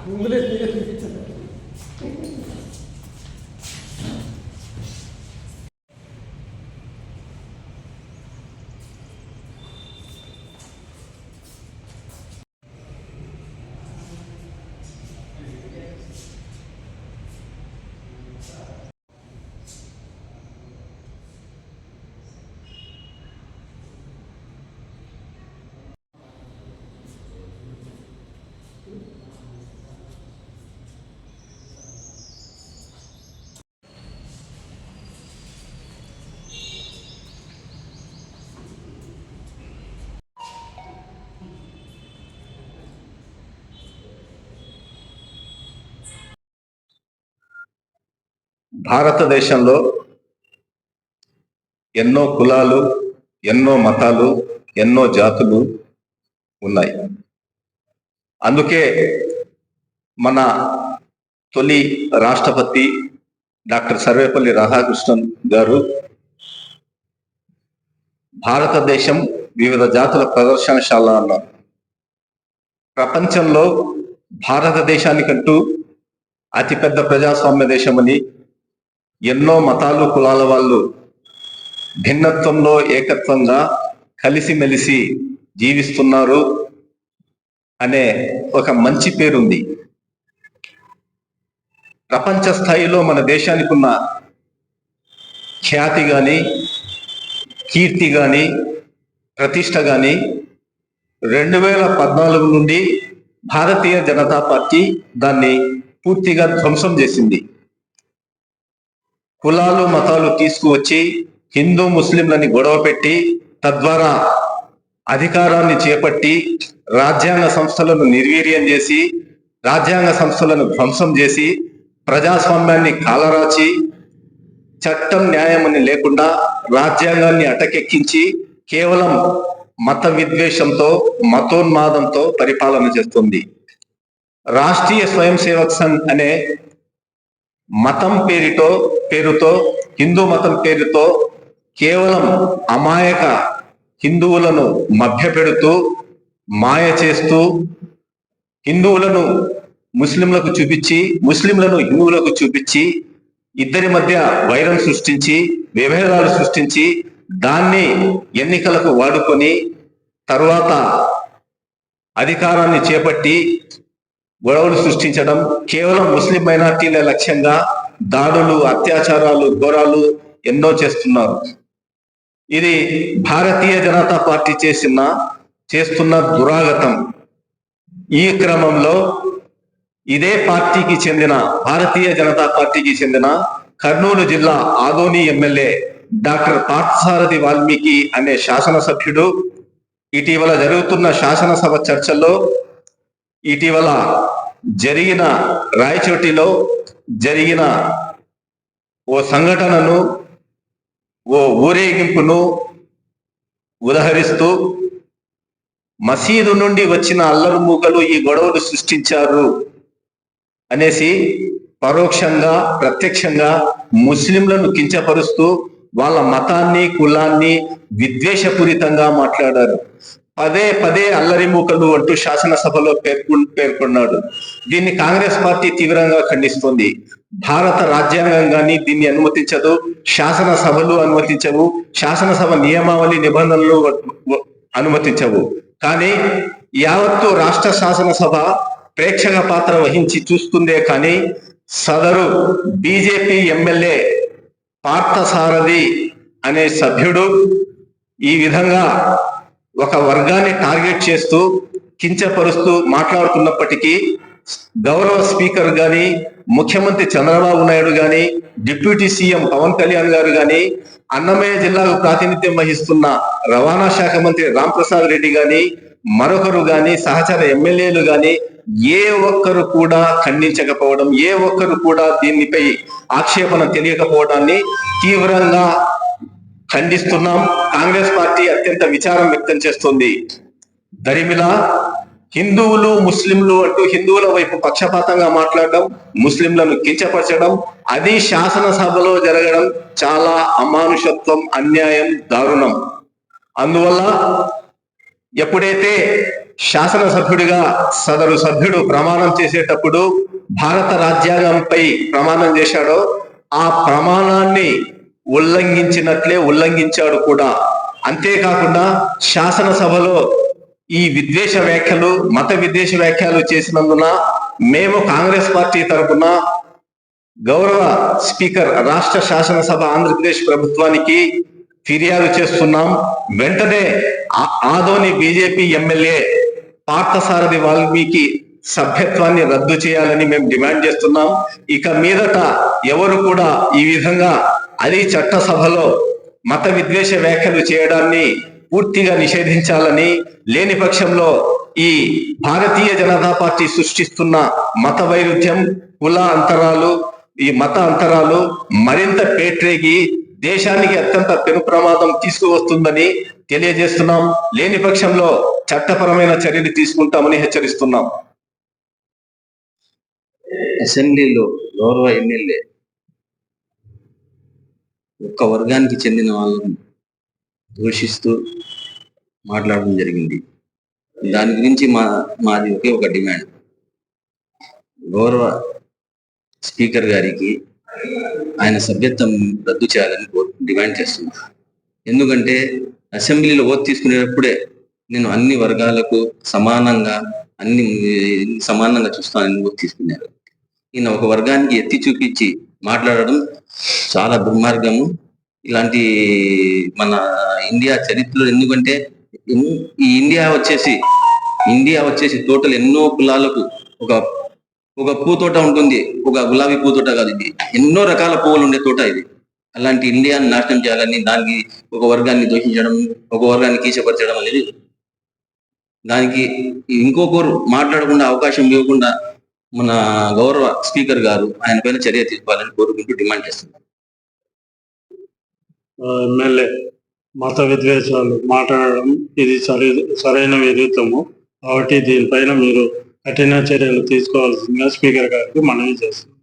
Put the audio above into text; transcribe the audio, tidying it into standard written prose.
ముందులే భారతదేశంలో ఎన్నో కులాలు, ఎన్నో మతాలు, ఎన్నో జాతులు ఉన్నాయి. అందుకే మన తొలి రాష్ట్రపతి డాక్టర్ సర్వేపల్లి రాధాకృష్ణన్ గారు భారతదేశం వివిధ జాతుల ప్రదర్శనశాల అన్నారు. ప్రపంచంలో భారతదేశానికంటూ అతిపెద్ద ప్రజాస్వామ్య దేశమని, ఎన్నో మతాలు కులాల వాళ్ళు భిన్నత్వంలో ఏకత్వంగా కలిసిమెలిసి జీవిస్తున్నారు అనే ఒక మంచి పేరుంది. ప్రపంచ స్థాయిలో మన దేశానికి ఉన్న ఖ్యాతి కానీ, కీర్తి కానీ, ప్రతిష్ట కానీ 2014 నుండి భారతీయ జనతా పార్టీ దాన్ని పూర్తిగా ధ్వంసం చేసింది. కులాలు మతాలు తీసుకువచ్చి హిందూ ముస్లింలని గొడవ పెట్టి తద్వారా అధికారాన్ని చేపట్టి రాజ్యాంగ సంస్థలను నిర్వీర్యం చేసి, రాజ్యాంగ సంస్థలను ధ్వంసం చేసి, ప్రజాస్వామ్యాన్ని కాలరాచి, చట్టం న్యాయమని లేకుండా రాజ్యాంగాన్ని అటకెక్కించి కేవలం మత విద్వేషంతో, మతోన్మాదంతో పరిపాలన చేస్తుంది. రాష్ట్రీయ స్వయం సేవక్ సంఘ్ అనే మతం పేరుతో హిందూ మతం పేరుతో కేవలం అమాయక హిందువులను మభ్యపెడుతూ, మాయ చేస్తూ, హిందువులను ముస్లింలకు చూపించి, ముస్లింలను హిందువులకు చూపించి, ఇద్దరి మధ్య వైరం సృష్టించి, విభేదాలు సృష్టించి, దాన్ని ఎన్నికలకు వాడుకొని తరువాత అధికారాన్ని చేపట్టి గొడవలు సృష్టించడం, కేవలం ముస్లిం మైనార్టీల లక్ష్యంగా దాడులు, అత్యాచారాలు, ఘోరాలు ఎన్నో చేస్తున్నారు. ఇది భారతీయ జనతా పార్టీ చేస్తున్న దురాగతం. ఈ క్రమంలో ఇదే పార్టీకి చెందిన, భారతీయ జనతా పార్టీకి చెందిన కర్నూలు జిల్లా ఆదోని ఎమ్మెల్యే డాక్టర్ పార్థసారథి వాల్మీకి అనే శాసనసభ్యుడు ఇటీవల జరుగుతున్న శాసనసభ చర్చల్లో, ఇటీవల జరిగిన రాయచోటిలో జరిగిన ఓ సంఘటనను, ఓ ఊరేగింపును ఉదహరిస్తూ మసీదు నుండి వచ్చిన అల్లరి మూకలు ఈ గొడవలు సృష్టించారు అనేసి పరోక్షంగా ప్రత్యక్షంగా ముస్లింలను కించపరుస్తూ వాళ్ళ మతాన్ని కులాన్ని విద్వేషపూరితంగా మాట్లాడారు. పదే అల్లరి మూకలు అంటూ శాసనసభలో పేర్కొన్నాడు. దీన్ని కాంగ్రెస్ పార్టీ తీవ్రంగా ఖండిస్తోంది. భారత రాజ్యాంగం కానీ దీన్ని అనుమతించదు, శాసనసభలు అనుమతించవు, శాసనసభ నియమావళి నిబంధనలు అనుమతించవు. కానీ యావత్తు రాష్ట్ర శాసనసభ ప్రేక్షక పాత్ర వహించి చూస్తుందే కానీ సదరు బీజేపీ ఎమ్మెల్యే పార్థసారథి అనే సభ్యుడు ఈ విధంగా ఒక వర్గాన్ని టార్గెట్ చేస్తూ కించపరుస్తూ మాట్లాడుతున్నప్పటికీ గౌరవ స్పీకర్ గాని, ముఖ్యమంత్రి చంద్రబాబు నాయుడు గాని, డిప్యూటీ సీఎం పవన్ కళ్యాణ్ గారు గాని, అన్నమయ్య జిల్లాకు ప్రాతినిధ్యం వహిస్తున్న రవాణా శాఖ మంత్రి రాంప్రసాద్ రెడ్డి గాని, మరొకరు గాని, సహచర ఎమ్మెల్యేలు గాని ఏ ఒక్కరు కూడా ఖండించకపోవడం, ఏ ఒక్కరు కూడా దీనిపై ఆక్షేపణ తెలియకపోవడాన్ని తీవ్రంగా ఖండిస్తున్నాం. కాంగ్రెస్ పార్టీ అత్యంత విచారం వ్యక్తం చేస్తుంది. దరిమిలా హిందువులు ముస్లింలు అంటూ హిందువుల వైపు పక్షపాతంగా మాట్లాడడం, ముస్లింలను కించపరచడం, అది శాసనసభలో జరగడం చాలా అమానుషత్వం, అన్యాయం, దారుణం. అందువల్ల ఎప్పుడైతే శాసనసభ్యుడిగా సదరు సభ్యుడు ప్రమాణం చేసేటప్పుడు భారత రాజ్యాంగంపై ప్రమాణం చేశాడో ఆ ప్రమాణాన్ని ఉల్లంఘించాడు కూడా. అంతేకాకుండా శాసనసభలో ఈ విద్వేష వ్యాఖ్యలు, మత విద్వేష వ్యాఖ్యలు చేసినందున మేము కాంగ్రెస్ పార్టీ తరఫున గౌరవ స్పీకర్, రాష్ట్ర శాసనసభ ఆంధ్రప్రదేశ్ ప్రభుత్వానికి ఫిర్యాదు చేస్తున్నాం. వెంటనే ఆదోని బీజేపీ ఎమ్మెల్యే పార్థసారథి వాల్మీకి సభ్యత్వాన్ని రద్దు చేయాలని మేము డిమాండ్ చేస్తున్నాం. ఇక మీదట ఎవరు కూడా ఈ విధంగా అది చట్టసభలో మత విద్వేష వ్యాఖ్యలు చేయడాన్ని పూర్తిగా నిషేధించాలని, లేని పక్షంలో ఈ భారతీయ జనతా పార్టీ సృష్టిస్తున్న మత వైరుధ్యం, కుల అంతరాలు, ఈ మత అంతరాలు మరింత పేట్రేగి దేశానికి అత్యంత పెను ప్రమాదం తీసుకువస్తుందని తెలియజేస్తున్నాం. లేని పక్షంలో చట్టపరమైన చర్యలు తీసుకుంటామని హెచ్చరిస్తున్నాం. అసెంబ్లీలో గౌరవ ఎమ్మెల్యే ఒక్క వర్గానికి చెందిన వాళ్ళను దూషిస్తూ మాట్లాడడం జరిగింది. దాని గురించి మాది ఒకే ఒక డిమాండ్, గౌరవ స్పీకర్ గారికి ఆయన సభ్యత్వం రద్దు చేయాలని డిమాండ్ చేస్తున్నాను. ఎందుకంటే అసెంబ్లీలో ఓటు తీసుకునేటప్పుడే నేను అన్ని వర్గాలకు సమానంగా చూస్తానని ఓటు తీసుకున్నారు. ఈయన ఒక వర్గానికి ఎత్తి చూపించి మాట్లాడడం చాలా దుర్మార్గము. ఇలాంటి మన ఇండియా చరిత్రలో, ఎందుకంటే ఈ ఇండియా వచ్చేసి టోటల్ ఎన్నో కులాలకు ఒక పూతోట ఉంటుంది, ఒక గులాబీ పూతోట కాదు, ఇది ఎన్నో రకాల పువ్వులు ఉండే తోట ఇది. అలాంటి ఇండియాని నాశనం చేయాలని, దానికి ఒక వర్గాన్ని దూషించడం, ఒక వర్గాన్ని కీచపరచడం అనేది, దానికి ఇంకొకరు మాట్లాడకుండా అవకాశం ఇవ్వకుండా మన గౌరవ స్పీకర్ గారు ఆయన పైన చర్య తీసుకోవాలని కోరుకుంటూ డిమాండ్ చేస్తున్నారు. ఎమ్మెల్యే మత విద్వేషాలు మాట్లాడడం ఇది సరైన విరుద్ధము. కాబట్టి దీనిపైన మీరు కఠిన చర్యలు తీసుకోవాల్సిందిగా స్పీకర్ గారికి మనవి చేస్తున్నారు.